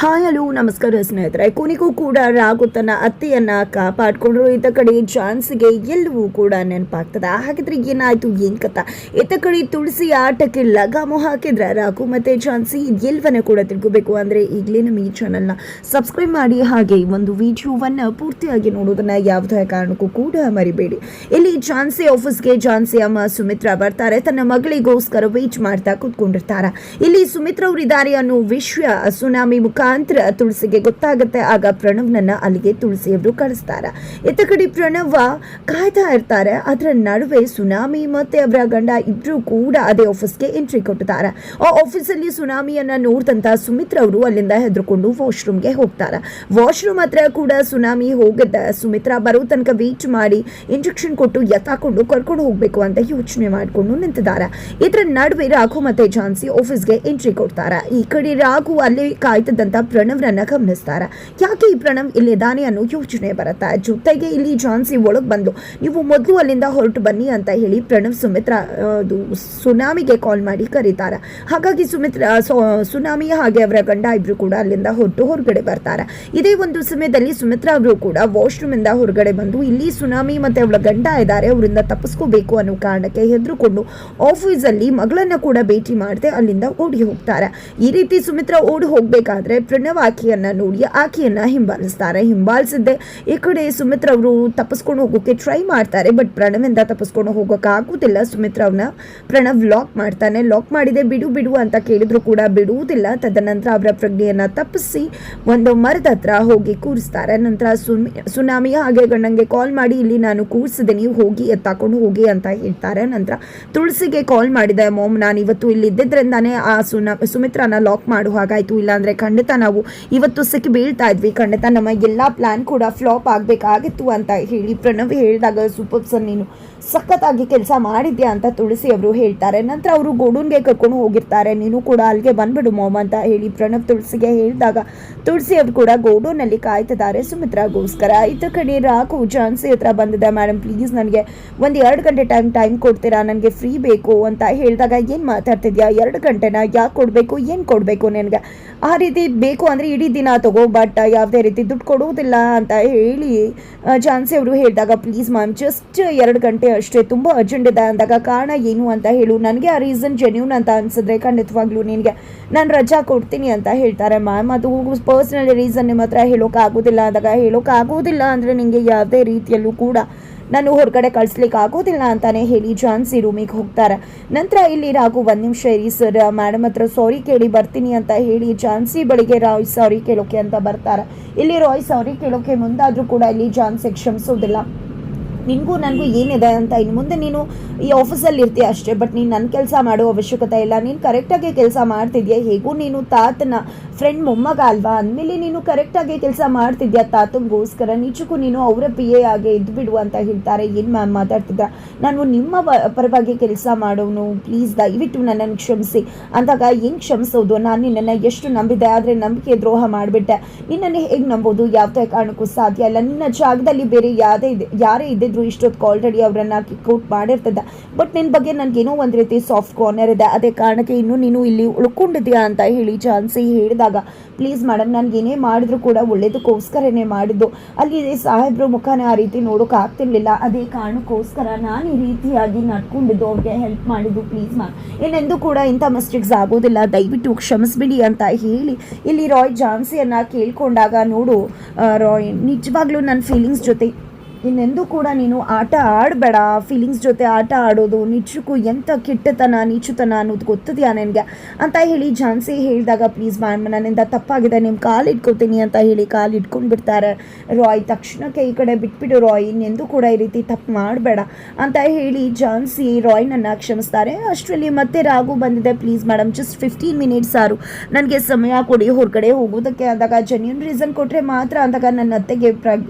Hi hello ನಮಸ್ಕಾರ ಸ್ನೇಹಿತರೆ. ಕೊನೆಗೂ ಕೂಡ ರಾಘು ತನ್ನ ಅತ್ತೆಯನ್ನ ಕಾಪಾಡಿಕೊಂಡ್ರು. ಇತ್ತ ಕಡೆ ಝಾನ್ಸಿಗೆ ಎಲ್ಲವೂ ಕೂಡ ನೆನಪಾಗ್ತದೆ. ಹಾಗಿದ್ರೆ ಏನಾಯ್ತು ಏನ್ ಕಥಾ? ಇತ್ತ ಕಡೆ ತುಳಸಿ ಆಟಕ್ಕೆ ಲಗಾಮು ಹಾಕಿದ್ರೆ ರಾಘು ಮತ್ತೆ ಝಾನ್ಸಿ ಎಲ್ಲವನ್ನ ಕೂಡ ತಿಳ್ಕೋಬೇಕು ಅಂದ್ರೆ ಈಗಲೇ ನಮ್ಮ ಈ ಚಾನಲ್ನ ಸಬ್ಸ್ಕ್ರೈಬ್ ಮಾಡಿ, ಹಾಗೆ ಒಂದು ವಿಡಿಯೋವನ್ನ ಪೂರ್ತಿಯಾಗಿ ನೋಡೋದನ್ನ ಯಾವುದೇ ಕಾರಣಕ್ಕೂ ಕೂಡ ಮರಿಬೇಡಿ. ಇಲ್ಲಿ ಝಾನ್ಸಿ ಆಫೀಸ್ಗೆ ಝಾನ್ಸಿ ಅಮ್ಮ ಸುಮಿತ್ರಾ ಬರ್ತಾರೆ. ತನ್ನ ಮಗಳಿಗೋಸ್ಕರ ವೇಟ್ ಮಾಡ್ತಾ ಕೂತ್ಕೊಂಡಿರ್ತಾರೆ. ಇಲ್ಲಿ ಸುಮಿತ್ರಾ ಅವರಿದ್ದಾರೆ ಅನ್ನೋ ವಿಷಯ ಸುನಾಮಿ ಮುಖಾಂತರ ತುಳಸಿಗೆ ಗೊತ್ತಾಗುತ್ತೆ. ಆಗ ಪ್ರಣವ್ನನ್ನ ಅಲ್ಲಿಗೆ ತುಳಸಿಯವರು ಕಳಿಸ್ತಾರೆ. ಇತ್ತ ಕಡೆ ಪ್ರಣವ್ ಕಾಯ್ತಾ ಇರ್ತಾರೆ. ಅದರ ನಡುವೆ ಸುನಾಮಿ ಮತ್ತೆ ಅವರ ಗಂಡ ಇಬ್ರು ಕೂಡ ಅದೇ ಆಫೀಸ್ಗೆ ಎಂಟ್ರಿ ಕೊಟ್ಟಿದ್ದಾರೆ. ಆ ಆಫೀಸಲ್ಲಿ ಸುನಾಮಿಯನ್ನ ನೋಡಿದಂತ ಸುಮಿತ್ರಾ ಅವರು ಅಲ್ಲಿಂದ ಹೆದರ್ಕೊಂಡು ವಾಶ್ರೂಮ್ಗೆ ಹೋಗ್ತಾರೆ. ವಾಶ್ರೂಮ್ ಹತ್ರ ಕೂಡ ಸುನಾಮಿ ಹೋಗಿದ್ದ. ಸುಮಿತ್ರಾ ಬರೋ ತನಕ ವೇಟ್ ಮಾಡಿ ಇಂಜೆಕ್ಷನ್ ಕೊಟ್ಟು ಎತ್ತಾಕೊಂಡು ಕರ್ಕೊಂಡು ಹೋಗ್ಬೇಕು ಅಂತ ಯೋಚನೆ ಮಾಡಿಕೊಂಡು ನಿಂತಿದ್ದಾರೆ. ಇದರ ನಡುವೆ ರಾಘು ಮತ್ತೆ ಝಾನ್ಸಿ ಆಫೀಸ್ಗೆ ಎಂಟ್ರಿ ಕೊಡ್ತಾರೆ. ಈ ಕಡೆ ರಾಘು ಅಲ್ಲಿ ಕಾಯ್ತಿದ್ದಂತ ಪ್ರಣವ್ರನ್ನ ಗಮನಿಸ್ತಾರೆ. ಯಾಕೆ ಈ ಪ್ರಣವ್ ಇಲ್ಲಿದ್ದಾನೆ ಅನ್ನೋ ಯೋಚನೆ ಬರುತ್ತೆ. ಜೊತೆಗೆ ಇಲ್ಲಿ ಝಾನ್ಸಿ ಒಳಗ್ ಬಂದು ನೀವು ಮೊದಲು ಅಲ್ಲಿಂದ ಹೊರಟು ಬನ್ನಿ ಅಂತ ಹೇಳಿ ಪ್ರಣವ್ ಸುಮಿತ್ರಾ ಸುನಾಮಿಗೆ ಕಾಲ್ ಮಾಡಿ ಕರೀತಾರೆ. ಹಾಗಾಗಿ ಸುನಾಮಿ ಹಾಗೆ ಅವರ ಗಂಡ ಇಬ್ರು ಕೂಡ ಅಲ್ಲಿಂದ ಹೊರಗಡೆ ಬರ್ತಾರೆ. ಇದೇ ಒಂದು ಸಮಯದಲ್ಲಿ ಸುಮಿತ್ರಾ ಅವರು ಕೂಡ ವಾಶ್ರೂಮ್ ಇಂದ ಹೊರಗಡೆ ಬಂದು ಇಲ್ಲಿ ಸುನಾಮಿ ಮತ್ತೆ ಅವಳ ಗಂಡ ಇದ್ದಾರೆ, ಅವರಿಂದ ತಪ್ಪಿಸ್ಕೋಬೇಕು ಅನ್ನೋ ಕಾರಣಕ್ಕೆ ಹೆದರ್ಕೊಂಡು ಆಫೀಸ್ ಅಲ್ಲಿ ಮಗಳನ್ನ ಕೂಡ ಭೇಟಿ ಮಾಡದೆ ಅಲ್ಲಿಂದ ಓಡಿ ಹೋಗ್ತಾರೆ. ಈ ರೀತಿ ಸುಮಿತ್ರಾ ಓಡಿ ಹೋಗ್ಬೇಕಾದ್ರೆ ಪ್ರಣವ್ ಆಕೆಯನ್ನ ನೋಡಿ ಆಕೆಯನ್ನ ಹಿಂಬಾಲಿಸಿದ್ದೆ. ಈ ಕಡೆ ಸುಮಿತ್ರಾ ಅವರು ತಪ್ಪಿಸ್ಕೊಂಡು ಹೋಗೋಕೆ ಟ್ರೈ ಮಾಡ್ತಾರೆ. ಬಟ್ ಪ್ರಣವ್ ಇಂದ ತಪ್ಪಿಸ್ಕೊಂಡು ಹೋಗೋಕೆ ಆಗುದಿಲ್ಲ. ಸುಮಿತ್ರಾ ಅವ್ರನ್ನ ಪ್ರಣವ್ ಲಾಕ್ ಮಾಡ್ತಾನೆ. ಲಾಕ್ ಮಾಡಿದೆ ಬಿಡು ಅಂತ ಕೇಳಿದ್ರು ಕೂಡ ಬಿಡುವುದಿಲ್ಲ. ತದನಂತರ ಅವರ ಪ್ರಜ್ಞೆಯನ್ನ ತಪ್ಪಿಸಿ ಒಂದು ಮರದ ಹತ್ರ ಹೋಗಿ ಕೂರಿಸ್ತಾರೆ. ನಂತರ ಸುನಾಮಿ ಹಾಗೆ ಗಂಡಂಗೆ ಕಾಲ್ ಮಾಡಿ ಇಲ್ಲಿ ನಾನು ಕೂರಿಸಿದೆ, ನೀವು ಹೋಗಿ ಎತ್ತಾಕೊಂಡು ಹೋಗಿ ಅಂತ ಹೇಳ್ತಾರೆ. ನಂತರ ತುಳಸಿಗೆ ಕಾಲ್ ಮಾಡಿದೆ, ಮಾಮ್ ನಾನು ಇವತ್ತು ಇಲ್ಲಿ ಇದ್ದಿದ್ರಿಂದಾನೇ ಆ ಸುಮಿತ್ರಾನ ಲಾಕ್ ಮಾಡು ಹಾಗಾಯ್ತು, ಇಲ್ಲಾಂದ್ರೆ ಖಂಡಿತ ನಾವು ಇವತ್ತು ಸಿಕ್ಕಿ ಬೀಳ್ತಾ ಇದ್ವಿ, ಖಂಡಿತ ನಮ್ಮ ಎಲ್ಲಾ ಪ್ಲಾನ್ ಕೂಡ ಫ್ಲಾಪ್ ಆಗ್ಬೇಕಾಗಿತ್ತು ಅಂತ ಹೇಳಿ ಪ್ರಣವ್ ಹೇಳಿದಾಗ ಸೂಪರ್ ಸರ್ ನೀನು ಸಖತ್ತಾಗಿ ಕೆಲಸ ಮಾಡಿದ್ಯಾ ಅಂತ ತುಳಸಿ ಅವರು ಹೇಳ್ತಾರೆ. ನಂತರ ಅವರು ಗೋಡೂನ್ಗೆ ಕರ್ಕೊಂಡು ಹೋಗಿರ್ತಾರೆ. ನೀನು ಕೂಡ ಅಲ್ಲಿಗೆ ಬಂದ್ಬಿಡು ಮಾಮ್ ಅಂತ ಹೇಳಿ ಪ್ರಣವ್ ತುಳಸಿಗೆ ಹೇಳಿದಾಗ ತುಳಸಿ ಅವರು ಕೂಡ ಗೋಡೂನಲ್ಲಿ ಕಾಯ್ತಿದ್ದಾರೆ ಸುಮಿತ್ರಾಗೋಸ್ಕರ. ಇತ್ತ ಕಡೆ ರಾಘು ಝಾನ್ಸಿ ಹತ್ರ ಬಂದಿದೆ. ಮೇಡಮ್ ಪ್ಲೀಸ್ ನನಗೆ 1-2 ಗಂಟೆ ಟೈಮ್ ಕೊಡ್ತೀರಾ, ನನಗೆ ಫ್ರೀ ಬೇಕು ಅಂತ ಹೇಳಿದಾಗ ಏನು ಮಾತಾಡ್ತಿದ್ಯಾ, 2 ಗಂಟೆನ ಯಾಕೆ ಕೊಡಬೇಕು, ಏನು ಕೊಡಬೇಕು ನಿನಗೆ, ಆ ರೀತಿ ಬೇಕು ಅಂದರೆ ಇಡೀ ದಿನ ತಗೋ, ಬಟ್ ಯಾವುದೇ ರೀತಿ ದುಡ್ಡು ಕೊಡೋದಿಲ್ಲ ಅಂತ ಹೇಳಿ ಝಾನ್ಸಿ ಅವರು ಹೇಳಿದಾಗ ಪ್ಲೀಸ್ ಮ್ಯಾಮ್ ಜಸ್ಟ್ 2 ಗಂಟೆ ಅಷ್ಟೇ, ತುಂಬ ಅರ್ಜೆಂಟ್ ಇದೆ ಅಂದಾಗ ಕಾರಣ ಏನು ಅಂತ ಹೇಳು, ನನಗೆ ಆ ರೀಸನ್ ಜೆನ್ಯೂನ್ ಅಂತ ಅನ್ಸಿದ್ರೆ ಖಂಡಿತವಾಗ್ಲೂ ನಿನಗೆ ನಾನು ರಜಾ ಕೊಡ್ತೀನಿ ಅಂತ ಹೇಳ್ತಾರೆ. ಮ್ಯಾಮ್ ಅದು ಪರ್ಸ್ನಲ್ ರೀಸನ್ ನಿಮ್ಮ ಹತ್ರ ಹೇಳೋಕ್ಕಾಗೋದಿಲ್ಲ ಅಂದಾಗ ಹೇಳೋಕ್ಕಾಗೋದಿಲ್ಲ ಅಂದರೆ ನಿಮಗೆ ಯಾವುದೇ ರೀತಿಯಲ್ಲೂ ಕೂಡ ನಾನು ಹೊರಗಡೆ ಕಳಿಸ್ಲಿಕ್ಕೆ ಆಗೋದಿಲ್ಲ ಅಂತಾನೆ ಹೇಳಿ ಝಾನ್ಸಿ ರೂಮಿಗೆ ಹೋಗ್ತಾರೆ. ನಂತರ ಇಲ್ಲಿ ರಾಘು 1 ನಿಮಿಷ ಇರಿ ಸರ್, ಮೇಡಮ್ ಹತ್ರ ಸಾರಿ ಕೇಳಿ ಬರ್ತೀನಿ ಅಂತ ಹೇಳಿ ಝಾನ್ಸಿ ಬಳಿಗೆ ರಾಯ್ ಸಾರಿ ಕೇಳೋಕೆ ಅಂತ ಬರ್ತಾರೆ. ಇಲ್ಲಿ ರಾಯ್ ಸಾರಿ ಕೇಳೋಕೆ ಮುಂದಾದರೂ ಕೂಡ ಇಲ್ಲಿ ಝಾನ್ಸಿ ಕ್ಷಮಿಸೋದಿಲ್ಲ. ನಿನಗೂ ನನಗೂ ಏನಿದೆ ಅಂತ, ಇನ್ನು ಮುಂದೆ ನೀನು ಈ ಆಫೀಸಲ್ಲಿ ಇರ್ತೀಯ ಅಷ್ಟೇ, ಬಟ್ ನೀನು ನನ್ನ ಕೆಲಸ ಮಾಡೋ ಅವಶ್ಯಕತೆ ಇಲ್ಲ, ನೀನು ಕರೆಕ್ಟಾಗಿ ಕೆಲಸ ಮಾಡ್ತಿದ್ಯಾ, ಹೇಗೂ ನೀನು ತಾತನ ಫ್ರೆಂಡ್ ಮೊಮ್ಮಗ ಅಲ್ವಾ, ಅಂದಮೇಲೆ ನೀನು ಕರೆಕ್ಟಾಗಿ ಕೆಲಸ ಮಾಡ್ತಿದ್ಯಾ ತಾತಂಗೋಸ್ಕರ, ನಿಜಕ್ಕೂ ನೀನು ಅವರ PA ಆಗಿ ಇದ್ದುಬಿಡು ಅಂತ ಹೇಳ್ತಾರೆ. ಏನು ಮ್ಯಾಮ್ ಮಾತಾಡ್ತಿದ್ದ, ನಾನು ನಿಮ್ಮ ಪರವಾಗಿ ಕೆಲಸ ಮಾಡೋನು, ಪ್ಲೀಸ್ ದಯವಿಟ್ಟು ನನ್ನನ್ನು ಕ್ಷಮಿಸಿ ಅಂದಾಗ ಏನು ಕ್ಷಮಿಸೋದು, ನಾನು ನಿನ್ನನ್ನು ಎಷ್ಟು ನಂಬಿದೆ, ಆದರೆ ನಂಬಿಕೆ ದ್ರೋಹ ಮಾಡಿಬಿಟ್ಟೆ, ನಿನ್ನನ್ನು ಹೇಗೆ ನಂಬೋದು, ಯಾವುದೇ ಕಾರಣಕ್ಕೂ ಸಾಧ್ಯ ಇಲ್ಲ, ನಿನ್ನ ಜಾಗದಲ್ಲಿ ಬೇರೆ ಯಾರೇ ಇದ್ದಿದ್ರು ಇಷ್ಟೊತ್ತು ಆಲ್ರೆಡಿ ಅವರನ್ನ ಕಿಕ್ಔಟ್ ಮಾಡಿರ್ತದೆ, ಬಟ್ ನಿನ್ನ ಬಗ್ಗೆ ನನಗೇನೋ ಒಂದು ರೀತಿ ಸಾಫ್ಟ್ ಕಾರ್ನರ್ ಇದೆ, ಅದೇ ಕಾರಣಕ್ಕೆ ಇನ್ನೂ ನೀನು ಇಲ್ಲಿ ಉಳ್ಕೊಂಡಿದ್ಯಾ ಅಂತ ಹೇಳಿ ಝಾನ್ಸಿ ಹೇಳಿದಾಗ ಪ್ಲೀಸ್ ಮೇಡಮ್ ನನಗೇನೇ ಮಾಡಿದ್ರು ಕೂಡ ಒಳ್ಳೇದಕ್ಕೋಸ್ಕರನೇ ಮಾಡಿದ್ದು, ಅಲ್ಲಿ ಸಾಹೇಬ್ರು ಮುಖಾನ ಆ ರೀತಿ ನೋಡೋಕೆ ಆಗ್ತಿರ್ಲಿಲ್ಲ, ಅದೇ ಕಾರಣಕ್ಕೋಸ್ಕರ ನಾನು ಈ ರೀತಿಯಾಗಿ ನಡ್ಕೊಂಡಿದ್ದು, ಅವ್ರಿಗೆ ಹೆಲ್ಪ್ ಮಾಡಿದ್ದು, ಪ್ಲೀಸ್ ಮ್ಯಾಮ್ ಇನ್ನೆಂದೂ ಕೂಡ ಇಂಥ ಮಿಸ್ಟೇಕ್ಸ್ ಆಗೋದಿಲ್ಲ, ದಯವಿಟ್ಟು ಕ್ಷಮಿಸ್ಬಿಡಿ ಅಂತ ಹೇಳಿ ಇಲ್ಲಿ ರಾಯ್ ಝಾನ್ಸಿಯನ್ನು ಕೇಳ್ಕೊಂಡಾಗ ನೋಡು ರಾಯ್ ನಿಜವಾಗ್ಲೂ ನನ್ನ ಫೀಲಿಂಗ್ಸ್ ಜೊತೆ ಇನ್ನೆಂದೂ ಕೂಡ ನೀನು ಆಟ ಆಡಬೇಡ, ಫೀಲಿಂಗ್ಸ್ ಜೊತೆ ಆಟ ಆಡೋದು ನಿಜಕ್ಕೂ ಎಂಥ ಕೆಟ್ಟತನ ನೀಚುತನ ಅನ್ನೋದು ಗೊತ್ತಿದೆಯಾ ನನಗೆ ಅಂತ ಹೇಳಿ ಝಾನ್ಸಿ ಹೇಳಿದಾಗ ಪ್ಲೀಸ್ ಮ್ಯಾಮ್ ನನ್ನಿಂದ ತಪ್ಪಾಗಿದೆ, ನಿಮ್ಮ ಕಾಲು ಇಟ್ಕೋತೀನಿ ಅಂತ ಹೇಳಿ ಕಾಲು ಇಟ್ಕೊಂಡು ಬಿಡ್ತಾರೆ. ರಾಯ್ ತಕ್ಷಣಕ್ಕೆ ಈ ಕಡೆ ಬಿಟ್ಬಿಡು ರಾಯ್, ಇನ್ನೆಂದೂ ಕೂಡ ಈ ರೀತಿ ತಪ್ಪು ಮಾಡಬೇಡ ಅಂತ ಹೇಳಿ ಝಾನ್ಸಿ ರಾಯ್ನನ್ನು ಕ್ಷಮಿಸ್ತಾರೆ. ಅಷ್ಟರಲ್ಲಿ ಮತ್ತೆ ರಾಘು ಬಂದಿದೆ. ಪ್ಲೀಸ್ ಮೇಡಮ್ ಜಸ್ಟ್ 15 ಮಿನಿಟ್ಸ್ ಸಾರು, ನನಗೆ ಸಮಯ ಕೊಡಿ ಹೊರಗಡೆ ಹೋಗೋದಕ್ಕೆ ಅಂದಾಗ ಜೆನ್ಯೂನ್ ರೀಸನ್ ಕೊಟ್ಟರೆ ಮಾತ್ರ ಅಂದಾಗ ನನ್ನ ಅತ್ತೆಗೆ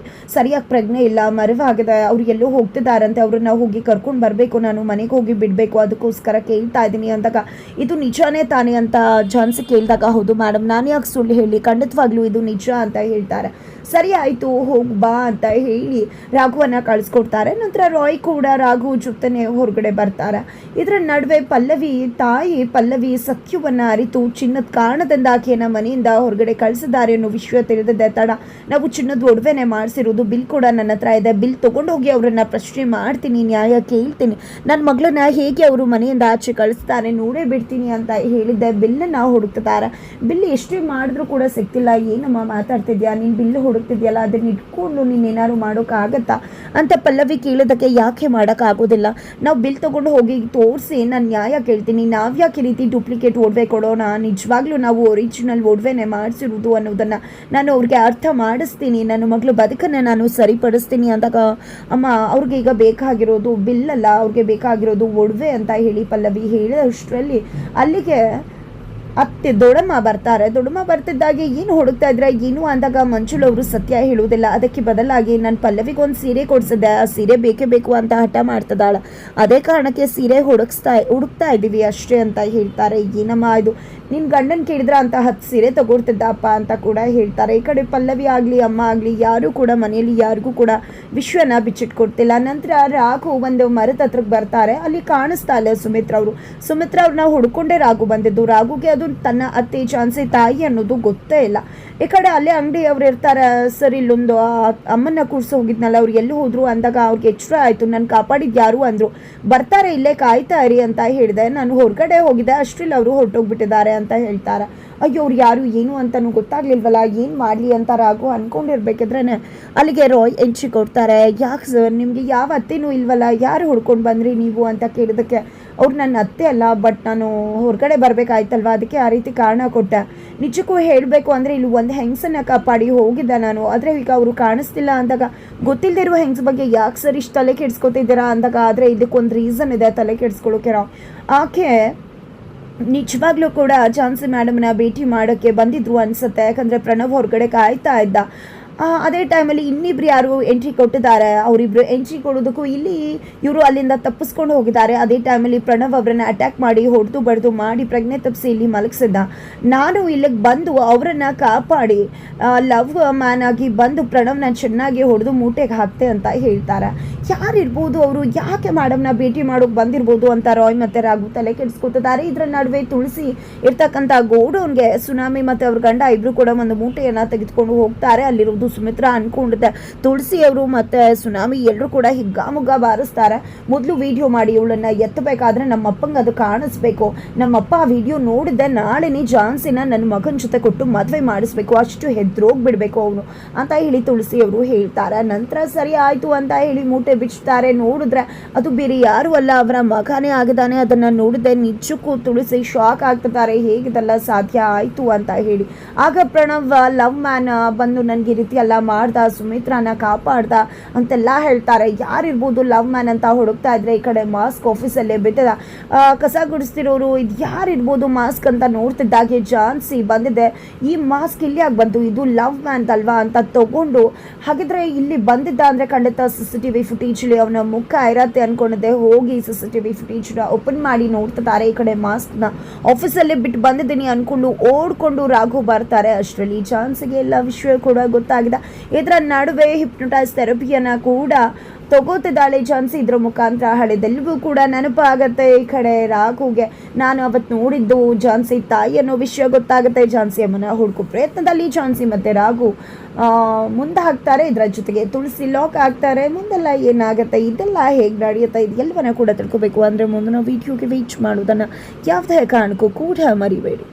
ಸರಿಯಾಗಿ ಪ್ರಜ್ಞೆ ಇಲ್ಲ ಮರೆವಾಗಿದೆ, ಅವ್ರು ಎಲ್ಲೋ ಹೋಗ್ತಿದ್ದಾರಂತೆ, ಅವ್ರನ್ನ ಹೋಗಿ ಕರ್ಕೊಂಡು ಬರಬೇಕು, ನಾನು ಮನೆಗೆ ಹೋಗಿ ಬಿಡಬೇಕು, ಅದಕ್ಕೋಸ್ಕರ ಕೇಳ್ತಾ ಇದ್ದೀನಿ ಅಂದಾಗ, ಇದು ನಿಜಾನೇ ತಾನೇ ಅಂತ ಝಾನ್ಸಿ ಕೇಳಿದಾಗ, ಹೌದು ಮೇಡಮ್, ನಾನು ಯಾಕೆ ಸುಳ್ಳು ಹೇಳಿ, ಖಂಡಿತವಾಗ್ಲೂ ಇದು ನಿಜ ಅಂತ ಹೇಳ್ತಾರೆ. ಸರಿ ಆಯಿತು, ಹೋಗಿ ಬಾ ಅಂತ ಹೇಳಿ ರಾಘುವನ್ನ ಕಳಿಸ್ಕೊಡ್ತಾರೆ. ನಂತರ ರಾಯ್ ಕೂಡ ರಾಘು ಜೊತೆನೆ ಹೊರಗಡೆ ಬರ್ತಾರೆ. ಇದರ ನಡುವೆ ಪಲ್ಲವಿ ಸತ್ಯವನ್ನ ಅರಿತು ಚಿನ್ನದ ಕಾರಣದಿಂದ ಆಕೆಯನ್ನ ಮನೆಯಿಂದ ಹೊರಗಡೆ ಕಳಿಸಿದ್ದಾರೆ ಅನ್ನೋ ವಿಷಯ ತಿಳಿದಿದೆ. ತಡ, ನಾವು ಚಿನ್ನದ ಒಡವೆನೆ ಮಾಡಿಸಿರೋದು, ಬಿಲ್ ಕೂಡ ನನ್ನ ಹತ್ರ ಇದೆ, ಬಿಲ್ ತೊಗೊಂಡೋಗಿ ಅವರನ್ನ ಪ್ರಶ್ನೆ ಮಾಡ್ತೀನಿ, ನ್ಯಾಯ ಕೇಳ್ತೀನಿ, ನನ್ನ ಮಗಳನ್ನ ಹೇಗೆ ಅವರು ಮನೆಯಿಂದ ಆಚೆ ಕಳಿಸ್ತಾರೆ ನೋಡೇ ಬಿಡ್ತೀನಿ ಅಂತ ಹೇಳಿದ್ದೆ. ಬಿಲ್ಲನ್ನು ಹುಡುಕ್ತಾರೆ. ಬಿಲ್ ಎಷ್ಟೇ ಮಾಡಿದ್ರು ಕೂಡ ಸಿಗ್ತಿಲ್ಲ. ಏನಮ್ಮ ಮಾತಾಡ್ತಿದ್ಯಾ, ನೀನು ಬಿಲ್ ಹುಡುಕ್ತಿದ್ಯಲ್ಲ, ಅದನ್ನ ಇಟ್ಕೊಂಡು ನೀನು ಏನಾದ್ರು ಮಾಡೋಕ್ಕಾಗತ್ತಾ ಅಂತ ಪಲ್ಲವಿ ಕೇಳೋದಕ್ಕೆ, ಯಾಕೆ ಮಾಡೋಕ್ಕಾಗೋದಿಲ್ಲ, ನಾವು ಬಿಲ್ ತೊಗೊಂಡು ಹೋಗಿ ತೋರಿಸಿ ನಾನು ನ್ಯಾಯ ಕೇಳ್ತೀನಿ, ನಾವು ಯಾಕೆ ಈ ರೀತಿ ಡೂಪ್ಲಿಕೇಟ್ ಒಡವೆ ಕೊಡೋಣ, ನಿಜವಾಗ್ಲೂ ನಾವು ಒರಿಜಿನಲ್ ಒಡವೆನೇ ಮಾಡಿಸಿರೋದು ಅನ್ನೋದನ್ನು ನಾನು ಅವ್ರಿಗೆ ಅರ್ಥ ಮಾಡಿಸ್ತೀನಿ, ನನ್ನ ಮಗಳು ಬದುಕನ್ನು ನಾನು ಸರಿಪಡಿಸ್ತೀನಿ ಅಂದಾಗ, ಅಮ್ಮ ಅವ್ರಿಗೆ ಈಗ ಬೇಕಾಗಿರೋದು ಬಿಲ್ಲಲ್ಲ, ಅವ್ರಿಗೆ ಬೇಕಾಗಿರೋದು ಒಡವೆ ಅಂತ ಹೇಳಿ ಪಲ್ಲವಿ ಹೇಳಿದಷ್ಟರಲ್ಲಿ ಅಲ್ಲಿಗೆ ಅತ್ತೆ ದೊಡ್ಡಮ್ಮ ಬರ್ತಾರೆ. ದೊಡ್ಡಮ್ಮ ಬರ್ತಿದ್ದಾಗೆ ಏನು ಹುಡುಕ್ತಾ ಇದ್ರೆ ಏನು ಅಂದಾಗ, ಮಂಜುಳ್ ಅವರು ಸತ್ಯ ಹೇಳುವುದಿಲ್ಲ, ಅದಕ್ಕೆ ಬದಲಾಗಿ ನಾನು ಪಲ್ಲವಿಗೊಂದು ಸೀರೆ ಕೊಡಿಸಿದ್ದೆ, ಆ ಸೀರೆ ಬೇಕೇ ಬೇಕು ಅಂತ ಹಠ ಮಾಡ್ತದಾಳ, ಅದೇ ಕಾರಣಕ್ಕೆ ಸೀರೆ ಹುಡುಕ್ತಾ ಇದ್ದೀವಿ ಅಷ್ಟೇ ಅಂತ ಹೇಳ್ತಾರೆ. ಏನಮ್ಮ ಇದು, ನಿನ್ನ ಗಂಡನ ಕೇಳಿದ್ರ ಅಂತ 10 ಸೀರೆ ತಗೊಳ್ತಿದ್ದಪ್ಪ ಅಂತ ಕೂಡ ಹೇಳ್ತಾರೆ. ಈ ಕಡೆ ಪಲ್ಲವಿ ಆಗಲಿ ಅಮ್ಮ ಆಗಲಿ ಯಾರೂ ಕೂಡ ಮನೆಯಲ್ಲಿ ಯಾರಿಗೂ ಕೂಡ ವಿಶ್ವನ ಬಿಚ್ಚಿಟ್ಕೊಡ್ತಿಲ್ಲ. ನಂತರ ರಾಘು ಒಂದು ಮರದ ಹತ್ರಕ್ಕೆ ಬರ್ತಾರೆ. ಅಲ್ಲಿ ಕಾಣಿಸ್ತಾ ಇಲ್ಲ ಸುಮಿತ್ರಾ ಅವ್ರನ್ನ ಹುಡ್ಕೊಂಡೇ ರಾಘು ಬಂದಿದ್ದು. ರಾಘುಗೆ ಅದು ತನ್ನ ಅತ್ತೆ ಝಾನ್ಸಿ ತಾಯಿ ಅನ್ನೋದು ಗೊತ್ತೇ ಇಲ್ಲ. ಈ ಕಡೆ ಅಲ್ಲೇ ಅಂಗಡಿ ಅವ್ರು ಇರ್ತಾರೆ. ಸರ್, ಇಲ್ಲೊಂದು ಅಮ್ಮನ್ನ ಕೂರ್ಸಿ ಹೋಗಿದ್ನಲ್ಲ, ಅವ್ರು ಎಲ್ಲಿ ಹೋದ್ರು ಅಂದಾಗ ಅವ್ರಿಗೆ ಎಚ್ಚರ ಆಯಿತು, ನಾನು ಕಾಪಾಡಿದ್ದು ಯಾರು ಅಂದರು. ಬರ್ತಾರೆ, ಇಲ್ಲೇ ಕಾಯ್ತಾ ಇರಿ ಅಂತ ಹೇಳಿದೆ. ನಾನು ಹೊರಗಡೆ ಹೋಗಿದ್ದೆ, ಅಷ್ಟ್ರಲ್ಲಿ ಅವರು ಹೊರಟೋಗ್ಬಿಟ್ಟಿದ್ದಾರೆ ಅಂತ ಹೇಳ್ತಾರೆ. ಅಯ್ಯೋ, ಅವ್ರು ಯಾರು ಏನು ಅಂತಲೂ ಗೊತ್ತಾಗ್ಲಿಲ್ವಲ್ಲ, ಏನು ಮಾಡಲಿ ಅಂತ ರಾಘು ಅಂದ್ಕೊಂಡಿರ್ಬೇಕಿದ್ರೆ ಅಲ್ಲಿಗೆ ರಾಯ್ ಎಂಟ್ರಿ ಕೊಡ್ತಾರೆ. ಯಾಕೆ ಸರ್, ನಿಮಗೆ ಯಾವ ಅತ್ತೆನೂ ಇಲ್ವಲ್ಲ, ಯಾರು ಹುಡ್ಕೊಂಡು ಬಂದ್ರಿ ನೀವು ಅಂತ ಕೇಳಿದಕ್ಕೆ, ಅವ್ರು ನನ್ನ ಅತ್ತೆ ಅಲ್ಲ, ಬಟ್ ನಾನು ಹೊರಗಡೆ ಬರಬೇಕಾಯ್ತಲ್ವ, ಅದಕ್ಕೆ ಆ ರೀತಿ ಕಾರಣ ಕೊಟ್ಟೆ. ನಿಜಕ್ಕೂ ಹೇಳಬೇಕು ಅಂದರೆ ಇಲ್ಲಿ ಒಂದು ಹೆಂಗಸನ್ನ ಕಾಪಾಡಿ ಹೋಗಿದ್ದೆ ನಾನು, ಆದರೆ ಈಗ ಅವರು ಕಾಣಿಸ್ತಿಲ್ಲ ಅಂದಾಗ, ಗೊತ್ತಿಲ್ಲದೆ ಇರುವ ಹೆಂಗಸ ಬಗ್ಗೆ ಯಾಕೆ ಸರ್ ಇಷ್ಟು ತಲೆ ಕೆಡಿಸ್ಕೊತಿದ್ದೀರಾ ಅಂದಾಗ, ಆದರೆ ಇದಕ್ಕೊಂದು ರೀಸನ್ ಇದೆ ತಲೆ ಕೆಡಿಸ್ಕೊಳ್ಳೋಕೆ. ಆಕೆ ನಿಜವಾಗ್ಲೂ ಕೂಡ ಝಾನ್ಸಿ ಮೇಡಮ್ನ ಭೇಟಿ ಮಾಡೋಕ್ಕೆ ಬಂದಿದ್ರು ಅನಿಸುತ್ತೆ. ಯಾಕಂದರೆ ಪ್ರಣವ್ ಹೊರಗಡೆ ಕಾಯ್ತಾ ಇದ್ದ. ಅದೇ ಟೈಮಲ್ಲಿ ಇನ್ನಿಬ್ರು ಯಾರು ಎಂಟ್ರಿ ಕೊಟ್ಟಿದ್ದಾರೆ. ಅವರಿಬ್ರು ಎಂಟ್ರಿ ಕೊಡೋದಕ್ಕೂ ಇಲ್ಲಿ ಇವರು ಅಲ್ಲಿಂದ ತಪ್ಪಿಸ್ಕೊಂಡು ಹೋಗಿದ್ದಾರೆ. ಅದೇ ಟೈಮಲ್ಲಿ ಪ್ರಣವ್ ಅವರನ್ನು ಅಟ್ಯಾಕ್ ಮಾಡಿ ಹೊಡೆದು ಬಡ್ದು ಮಾಡಿ ಪ್ರಜ್ಞೆ ತಪ್ಪಿಸಿ ಇಲ್ಲಿ ಮಲಗಿಸಿದ್ದ. ನಾನು ಇಲ್ಲಿಗೆ ಬಂದು ಅವರನ್ನು ಕಾಪಾಡಿ ಲವ್ ಮ್ಯಾನ್ ಆಗಿ ಬಂದು ಪ್ರಣವ್ನ ಚೆನ್ನಾಗಿ ಹೊಡೆದು ಮೂಟೆಗೆ ಹಾಕ್ತೆ ಅಂತ ಹೇಳ್ತಾರೆ. ಯಾರಿರ್ಬೋದು ಅವರು, ಯಾಕೆ ಮೇಡಮ್ನ ಭೇಟಿ ಮಾಡೋಕೆ ಬಂದಿರ್ಬೋದು ಅಂತ ರಾಯ್ ಮತ್ತು ರಾಘು ತಲೆ ಕೆಡಿಸ್ಕೊತಿದ್ದಾರೆ. ಇದರ ನಡುವೆ ತುಳಸಿ ಇರ್ತಕ್ಕಂಥ ಗೋಡೌನ್ಗೆ ಸುನಾಮಿ ಮತ್ತು ಅವ್ರ ಗಂಡ ಇಬ್ಬರು ಕೂಡ ಒಂದು ಮೂಟೆಯನ್ನು ತೆಗೆದುಕೊಂಡು ಹೋಗ್ತಾರೆ. ಅಲ್ಲಿರೋದು ಸುಮಿತ್ರಾ ಅನ್ಕೊಂಡಿದ್ದೆ. ತುಳಸಿ ಅವರು ಮತ್ತೆ ಸುನಾಮಿ ಎಲ್ಲರೂ ಕೂಡ ಹಿಗ್ಗಾಮುಗ್ಗ ಬಾರಿಸ್ತಾರೆ. ಮೊದಲು ವಿಡಿಯೋ ಮಾಡಿ ಇವಳನ್ನ ಎತ್ತಬೇಕಾದ್ರೆ ನಮ್ಮಪ್ಪಂಗೆ ಅದು ಕಾಣಿಸ್ಬೇಕು, ನಮ್ಮಪ್ಪ ಆ ವಿಡಿಯೋ ನೋಡಿದ್ದೆ, ನಾಳೆನೇ ಝಾನ್ಸಿನ ನನ್ನ ಮಗನ ಜೊತೆ ಕೊಟ್ಟು ಮದುವೆ ಮಾಡಿಸ್ಬೇಕು, ಅಷ್ಟು ಹೆದ್ರೋಗ್ಬಿಡ್ಬೇಕು ಅವನು ಅಂತ ಹೇಳಿ ತುಳಸಿ ಅವರು ಹೇಳ್ತಾರೆ. ನಂತರ ಸರಿ ಆಯಿತು ಅಂತ ಹೇಳಿ ಮೂಟೆ ಬಿಚ್ತಾರೆ. ನೋಡಿದ್ರೆ ಅದು ಬೇರೆ ಯಾರು ಅಲ್ಲ, ಅವರ ಮಗನೇ ಆಗಿದ್ದಾನೆ. ಅದನ್ನು ನೋಡಿದ್ರೆ ನಿಜಕ್ಕೂ ತುಳಸಿ ಶಾಕ್ ಆಗ್ತಿದ್ದಾರೆ, ಹೇಗಿದೆಲ್ಲ ಸಾಧ್ಯ ಆಯಿತು ಅಂತ ಹೇಳಿ. ಆಗ ಪ್ರಣವ್ ಲವ್ ಮ್ಯಾನ್ ಬಂದು ನನಗೆ ರೀತಿ ಎಲ್ಲ ಮಾಡ್ದ, ಸುಮಿತ್ರಾನ ಕಾಪಾಡ್ದ ಅಂತೆಲ್ಲ ಹೇಳ್ತಾರೆ. ಯಾರಿರ್ಬೋದು ಲವ್ ಮ್ಯಾನ್ ಅಂತ ಹುಡುಕ್ತಾ ಇದ್ರೆ ಈ ಕಡೆ ಮಾಸ್ಕ್ ಆಫೀಸಲ್ಲೇ ಬಿದ್ದದ. ಕಸ ಗುಡಿಸ್ತಿರೋರು ಇದು ಯಾರಿರ್ಬೋದು ಮಾಸ್ಕ್ ಅಂತ ನೋಡ್ತಿದ್ದಾಗೆ ಝಾನ್ಸಿ ಬಂದಿದೆ. ಈ ಮಾಸ್ಕ್ ಇಲ್ಲಿ ಆಗಿ ಬಂತು, ಇದು ಲವ್ ಮ್ಯಾನ್ ಅಲ್ವಾ ಅಂತ ತಗೊಂಡು, ಹಾಗಿದ್ರೆ ಇಲ್ಲಿ ಬಂದಿದ್ದ ಅಂದರೆ ಖಂಡಿತ CCTV ಫುಟೇಜಲ್ಲಿ ಅವನ ಮುಖ ಇರತ್ತೆ ಅನ್ಕೊಂಡಿದ್ದೆ. ಹೋಗಿ CCTV ಫುಟೇಜ್ನ ಓಪನ್ ಮಾಡಿ ನೋಡ್ತಿದ್ದಾರೆ. ಈ ಕಡೆ ಮಾಸ್ಕ್ನ ಆಫೀಸಲ್ಲೇ ಬಿಟ್ಟು ಬಂದಿದ್ದೀನಿ ಅನ್ಕೊಂಡು ಓಡ್ಕೊಂಡು ರಾಘು ಬರ್ತಾರೆ. ಅಷ್ಟರಲ್ಲಿ ಝಾನ್ಸಿಗೆ ಎಲ್ಲ ವಿಷಯ ಕೂಡ ಗೊತ್ತಾಗಿದೆ. ಇದರ ನಡುವೆ ಹಿಪ್ನೋಟೈಸ್ ಥೆರಪಿಯನ್ನು ಕೂಡ ತಗೋತಿದ್ದಾಳೆ ಝಾನ್ಸಿ. ಇದ್ರ ಮುಖಾಂತರ ಹಳೆದೆಲ್ಲವೂ ಕೂಡ ನೆನಪಾಗತ್ತೆ. ಈ ಕಡೆ ರಾಘುಗೆ ನಾನು ಅವತ್ತು ನೋಡಿದ್ದು ಝಾನ್ಸಿ ತಾಯಿ ಅನ್ನೋ ವಿಷಯ ಗೊತ್ತಾಗುತ್ತೆ. ಝಾನ್ಸಿ ಅಮ್ಮನ ಹುಡುಕು ಪ್ರಯತ್ನದಲ್ಲಿ ಝಾನ್ಸಿ ಮತ್ತು ರಾಘು ಮುಂದೆ ಹಾಕ್ತಾರೆ. ಇದರ ಜೊತೆಗೆ ತುಳಸಿ ಲಾಕ್ ಆಗ್ತಾರೆ. ಮುಂದೆಲ್ಲ ಏನಾಗುತ್ತೆ, ಇದೆಲ್ಲ ಹೇಗೆ ನಡೆಯುತ್ತೆ, ಇದೆಲ್ಲವನ್ನ ಕೂಡ ತಿಳ್ಕೊಬೇಕು ಅಂದರೆ ಮುಂದಿನ ವಿಡಿಯೋಗೆ ವೇಟ್ ಮಾಡೋದನ್ನು ಯಾವುದೇ ಕಾರಣಕ್ಕೂ ಕೂಡ ಮರಿಬೇಡಿ.